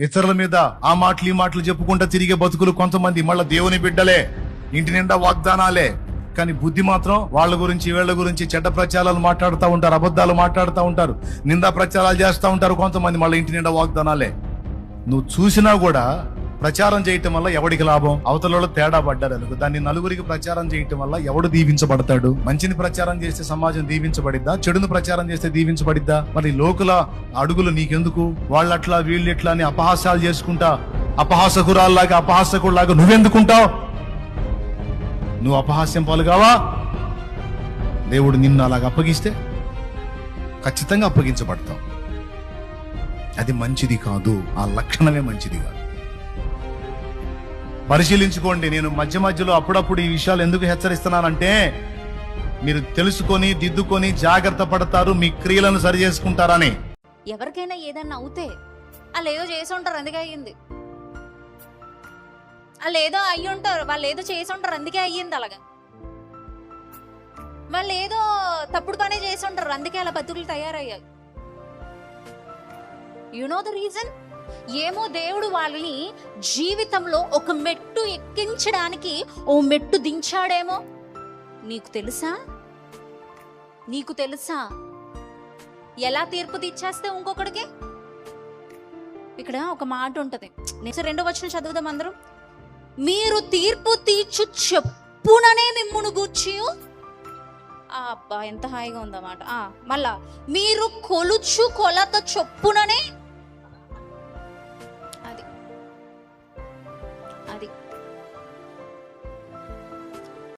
ఇతరుల మీద ఆ మాటలు ఈ మాటలు చెప్పుకుంటా తిరిగే బతుకులు కొంతమంది. మళ్ళీ దేవుని బిడ్డలే, ఇంటి నిండా వాగ్దానాలే, కానీ బుద్ధి మాత్రం వాళ్ళ గురించి వీళ్ళ గురించి చెడ్డ ప్రచారాలు మాట్లాడుతూ ఉంటారు, అబద్ధాలు మాట్లాడుతూ ఉంటారు, నిందా ప్రచారాలు చేస్తూ ఉంటారు కొంతమంది. మళ్ళీ ఇంటి నిండా వాగ్దానాలే. నువ్వు చూసినా కూడా ప్రచారం చేయటం వల్ల ఎవడికి లాభం? అవతలలో తేడా పడ్డారు అనుకో, దాన్ని నలుగురికి ప్రచారం చేయటం వల్ల ఎవడు దీవించబడతాడు? మంచిని ప్రచారం చేస్తే సమాజం దీవించబడిద్దా? చెడును ప్రచారం చేస్తే దీవించబడిద్దా? మరి లోకుల అడుగులు నీకెందుకు? వాళ్ళట్లా వీళ్ళు ఇట్లా అని అపహాస్యాలు చేసుకుంటా అపహాసకురాల్లాగా అపహాసకుడిలాగా నువ్వెందుకుంటావు? నువ్వు అపహాస్యం పాలుగావా? దేవుడు నిన్ను అలాగ అప్పగిస్తే ఖచ్చితంగా అప్పగించబడతావు. అది మంచిది కాదు, ఆ లక్షణమే మంచిది కాదు. పరిశీలించుకోండి. నేను మధ్య మధ్యలో అప్పుడప్పుడు ఈ విషయాలు ఎందుకు హెచ్చరిస్తున్నానంటే మీరు తెలుసుకొని దిద్దుకొని జాగ్రత్త పడతారు, మీ క్రియలను సరి చేసుకుంటారని. ఎవరికైనా ఏదన్నా అవుతే వాళ్ళు ఏదో చేసి ఉంటారు అందుకే అయ్యింది, వాళ్ళు ఏదో అయ్యి ఉంటారు, వాళ్ళు ఏదో చేసి ఉంటారు అందుకే అయ్యింది, అలాగా వాళ్ళు ఏదో తప్పుడు పనే చేసి ఉంటారు అందుకే అలా బతుకులు తయారయ్యాయి. You know the reason? ఏమో దేవుడు వాళ్ళని జీవితంలో ఒక మెట్టు ఎక్కించడానికి ఓ మెట్టు దించాడేమో. నీకు తెలుసా? నీకు తెలుసా ఎలా తీర్పు తీర్చేస్తే ఇంకొకడికి? ఇక్కడ ఒక మాట ఉంటది, నెక్స్ట్ 2వ వచనం చదువుదాం అందరం. మీరు తీర్పు తీర్చు చెప్పుననే మిమ్మును గూర్చి. అబ్బా ఎంత హాయిగా ఉందన్నమాట. మళ్ళా మీరు కొలుచు కొలత చొప్పుననే